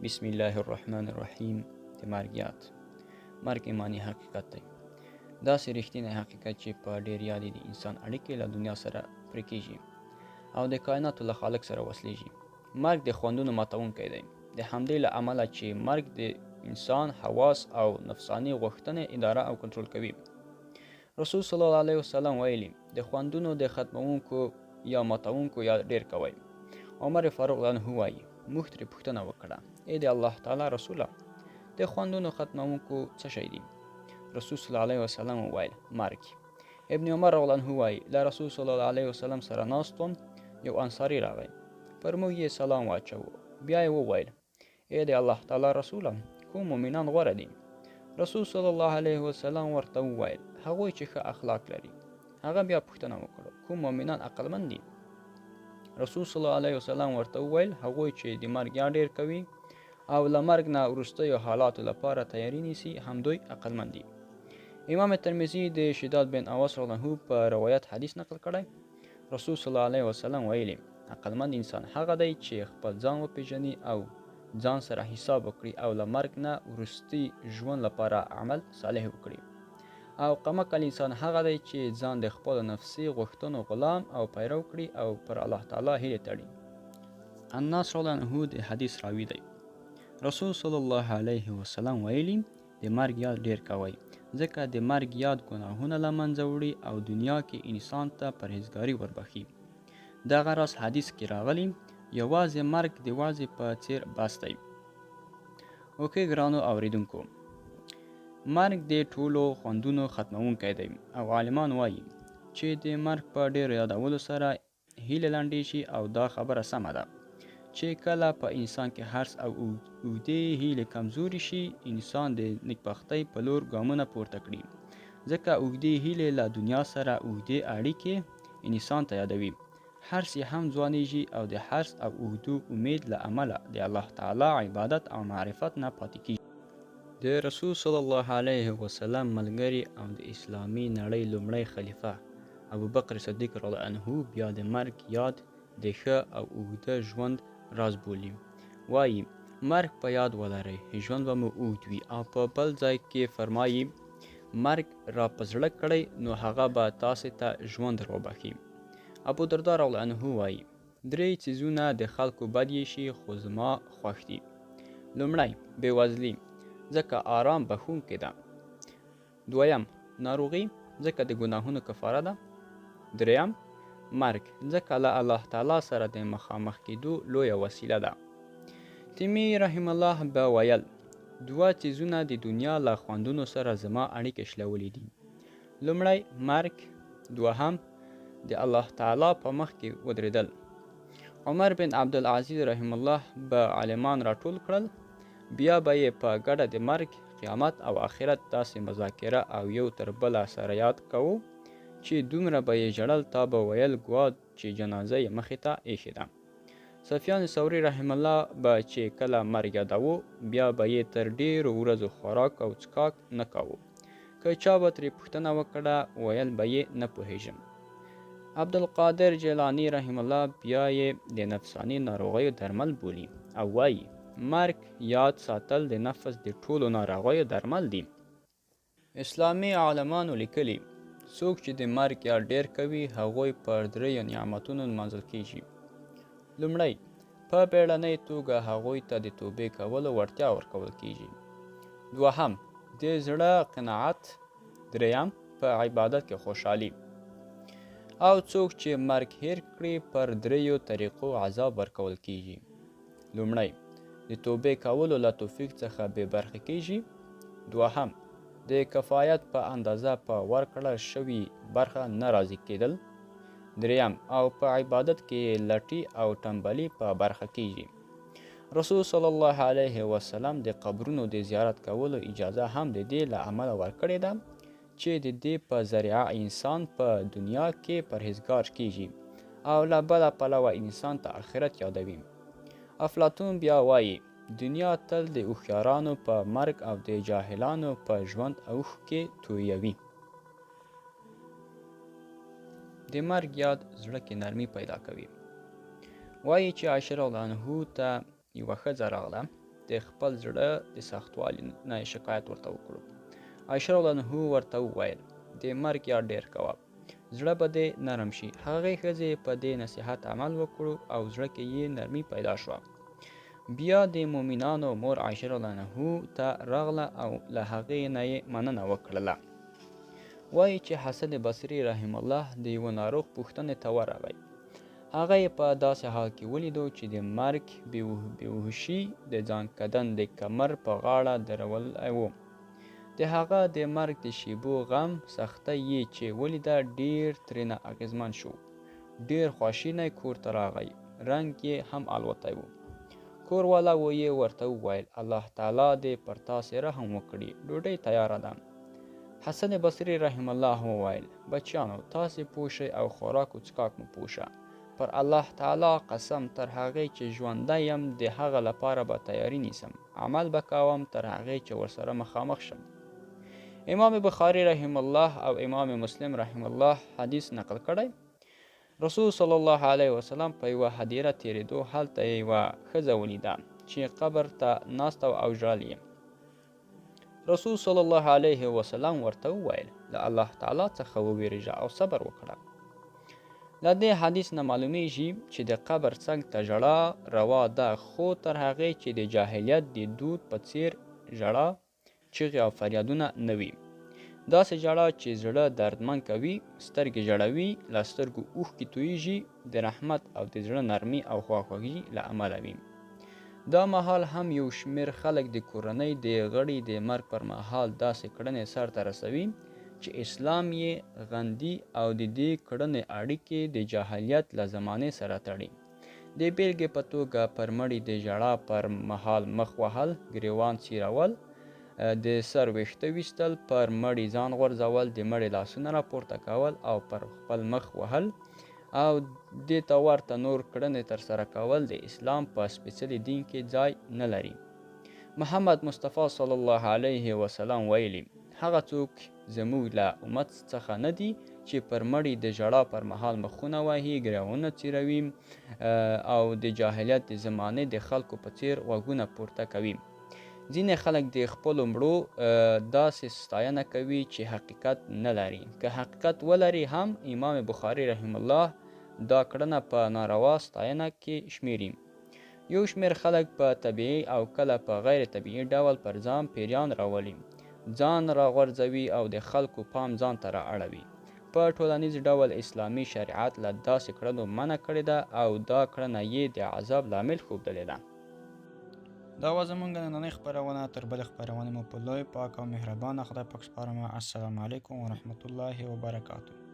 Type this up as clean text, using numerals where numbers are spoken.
بسم الله الرحمن الرحیم. د مرګ یاد. مرګ ایمانی حقیقت دی. داسې رښتینی حقیقت چې په ډېر یاد د انسان اړیکې له دنیا سره پرې کېږي او د کائناتو له خالق سره وصلېږي. مرګ د خوندونو ماتونکی دی. د همدې له امله چې مرګ د انسان حواس او نفساني غوښتنې اداره او کنټرول کوي. رسول صلی الله علیه وسلم ویلي د خوندونو د ختمونکو یا ماتونکو یاد ډېر کوئ. عمر فاروق عنه وایي موږ ترې پوښتنه وکړه ای د الله تعالی رسوله د خوندونو ختمونکو څه شی دي؟ رسول صلی الله علیه وسلم وویل مرګ. ابن عمر رضی الله عنه وایي له رسول صلی الله علیه وسلم سره ناست وم، یو انصاري راغی، پر موږ یې سلام واچوه، بیا یې وویل ای د الله تعالی رسوله کوم مؤمنان غوره دي؟ رسول صلی الله علیه وسلم ورته وویل هغوی چې ښه اخلاق لري. هغه بیا پوښتنه وکړه کوم مؤمنان عقلمند دي؟ رسول صلی الله علیه وسلم ورته وویل هغوی چې د مرګ یاد ډېر کوي او له مرګ نه وروستیو حالاتو لپاره تیاری نیسي همدوی عقلمند دي. امام ترمذي د شداد بن اوس رضی الله عنه په روایت حدیث نقل کړی. رسول صلی الله علیه وسلم ویلي عقلمند انسان هغه دی چې خپل ځان وپېژني او ځان سره حساب وکړي او له مرګ نه وروستي ژوند لپاره عمل صالح وکړي. او قمقل انسان هغه دی چې ځان د خپل نفسي غوښتنو غلام او پیرو کړي او پر الله تعالی هیلې تړي. انس رضی الله عنه د حدیث راوی دی. رسول صلی الله علیه وسلم ویلي د مرګ یاد ډیر کوئ ځکه د مرګ یاد ګناهونه له منځه وړي او دنیا کې انسان ته پرهیزګاري وربخي. دغه راز حدیث کې راغلی یوازې مرګ د وازې په څیر بس دی. اوکې ګرانو اوریدونکو، مرګ د ټولو خوندونو ختمونکی دی او عالمان وایي چې د مرګ په ډیرو یادولو سره هیله لنډې شي او دا خبره سمه ده چې کله په انسان کې حرص او اوږدې هیلې کمزوري شي انسان د نیکبختۍ په لور ګامونه پورته کړي، ځکه اوږدې هیلې له دنیا سره اوږدې اړیکې انسان ته یادوي. حرص یې هم ځوانېږي او د حرص او اوږدو امید له امله د الله تعالی عبادت او معرفت نه پاتې کیږي. د رسول صلی الله علیه وسلم ملګری او د اسلامي نړۍ لومړی خلیفه ابوبکر صدیق رضی الله عنه بیا د مرګ یاد د ښه او اوږده ژوند راز بولي. وایي مرګ په یاد ولرئ ژوند به مو اوږد وي، او په بل ځای کې فرمایي مرګ را په زړه کړئ نو هغه به تاسې ته ژوند راوبخي. ابودرداء رضی الله عنه وایي درې څیزونه د خلکو بد شي خو زما خوښ دي. لومړی بېوزلي ځکه آرام بخښونکی ده. دویم ناروغي ځکه د ګناهونو کفاره ده. دریم مرګ ځکه له الله تعالی سره د مخامخ کېدو لویه وسیله ده. تیمی رحم الله به ویل دوه څیزونه د دنیا له خوندونو سره زما اړیکې شلولې دي. لومړی مرګ، دوهم د الله تعالی په مخ کې ودرېدل. عمر بن عبدالعزیز رحم الله به عالمان راټول کړل، بیا به یې په ګډه د مرګ، قیامت او آخرت داسې مذاکره او یو تر بله سره یاد کوو چې دومره به یې ژړل تا به ویل ګوا چې جنازه یې مخې ته ایښې ده. سفیان ثوري رحم الله به چې کله مرګ یادوو بیا به یې تر ډېرو ورځو خوراک او څښاک نه کوو. که چا به ترې پوښتنه وکړه ویل به یې نه پوهېږم. عبدالقادر جیلاني رحم الله بیا یې د نفساني ناروغیو درمل بولي او وایي مرګ یاد ساتل د نفس د ټولو ناروغیو درمل دي. اسلامي عالمانو لیکلي څوک چې د مرګ یاد ډېر کوي هغوی پر دریو نعمتونو نمانځل کیږي. لومړی په بیړنۍ توګه هغوی ته د توبې کولو وړتیا ورکول کیږي. دوهم د زړه قناعت. دریم په عبادت کې خوشحالي. او څوک چې مرګ هیر کړي پر دریو طریقو عذاب ورکول کیږي. لومړی د توبې کولو له توفیق څخه بې برخې کیږي. دوهم د کفایت په اندازه په ورکړل شوي برخه نه راضي کېدل. دریم او په عبادت کې لټي او ټنبلي په برخه کیږي. رسول صلی الله علیه وسلم د قبرونو د زیارت کولو اجازه هم د دې له امله ورکړې ده چې د دې په ذریعه انسان په دنیا کې پرهیزګار کیږي او له بله پلوه انسان ته آخرت یادوي. افلاطون بیا وایي دنیا تل د هوښیارانو په مرګ او د جاهلانو په ژوند اوښ کې تویوي. د مرګ یاد زړه کې نرمي پیدا کوي. وایي چې عایشه رضی الله عنها ته یوه ښځه راغله د خپل زړه د سختوالي نه شکایت ورته وکړو. عایشه رضی الله عنها ورته وویل د مرګ یاد ډېر کوه، زړه به دې نرم شي. هغې ښځې په دې نصیحت عمل وکړو او زړه کې یې نرمي پیدا شوه. بیا د مؤمنانو مور عایشه رضی الله عنها ته راغله او له هغې نه یې مننه وکړله. وایي چې حسن بصري رحم الله د یوه ناروغ پوښتنې ته ورغی. هغه یې په داسې حال کې ولیدو چې د مرګ بېهوشي د ځان کدن د کمر په غاړه درولی و. د هغه د مرګ د شیبو غم سختۍ یې چې ولیده ډېر ترېنه اغېزمن شو. ډېر خواشینی کور ته راغی، رنګ یې هم الوتی و. کور والا یې ورته وویل الله تعالی دې پر تاسې رحم وکړي، ډوډۍ تیاره ده. حسن بصري رحم الله وویل بچیانو تاسې پوه شئ او خوراک و څښاک مو پوشه. پر الله تعالی قسم تر هغې چې ژوندی یم د هغه لپاره به تیاری نیسم، عمل به کوم تر هغې چې ورسره مخامخ شم. امام بخاري رحم الله او امام مسلم رحم الله حدیث نقل کړی. رسول صلی الله علیه وسلم په یوه هدیره تېرېدو هلته یوه ښځه ولیده چې قبر ته ناسته او ژړل یې. رسول صلی الله علیه وسلم ورته وویل له الله تعالی څخه وویرېږه او صبر وکړه. له دې حدیث نه معلومیږي چې د قبر څنګ ته ژړا روا ده، خو تر هغې چې د جاهلیت د دود په څېر ژړا چغې او فریادونه نه وي. داسې ژړا چې زړه دردمن کوي، سترګې ژړوي، له سترګو اوښکې تویېږي، د رحمت او د زړه نرمي او خواخوږي له امله وي. دا مهال هم یو شمېر خلک د کورنۍ د غړي د مرګ پر مهال داسې کړنې سرته رسوي چې اسلام یې غندي او د دې کړنې اړیکې د جاهلیت له زمانې سره تړي. د بیلګې په توګه پر مړي د ژړا پر مهال مخ وهل، ګریوان څیرول، د سر ویښته ویستل، پر مړي ځان غورځول، د مړي لاسونه راپورته کول او پر خپل مخ وهل او دې ته ورته نور کړنې ترسره کول د اسلام په سپېڅلي دین کې ځای نه لري. محمد مصطفی صلی الله علیه وسلم ویلي هغه څوک زموږ له امت څخه نه دي چې پر مړي د ژړا پر مهال مخونه وهي، ګریوانونه څیروي او د جاهلیت د زمانې د خلکو په څیر غوږونه پورته کوي. ځینې خلک د خپلو مړو داسې ستاینه کوي چې حقیقت نه لري. که حقیقت ولري هم امام بخاري رحم الله دا کړنه په ناروا ستاینه کې شمیري. یو شمېر خلک په طبیعي او کله په غیر طبیعي ډول پر ځان پیریان راولي، ځان راغورځوي او د خلکو پام ځان ته را اړوي. په ټولنیز ډول اسلامي شریعت له داسې کړنو منع کړې ده او دا کړنه یې د عذاب لامل ښودلې ده. دا وه زموږ نننۍ خپرونه. تر بلې خپرونې مو په لوی پاک او مهربانه خدای پاک سپارم. السلام علیکم ورحمة الله وبرکاته.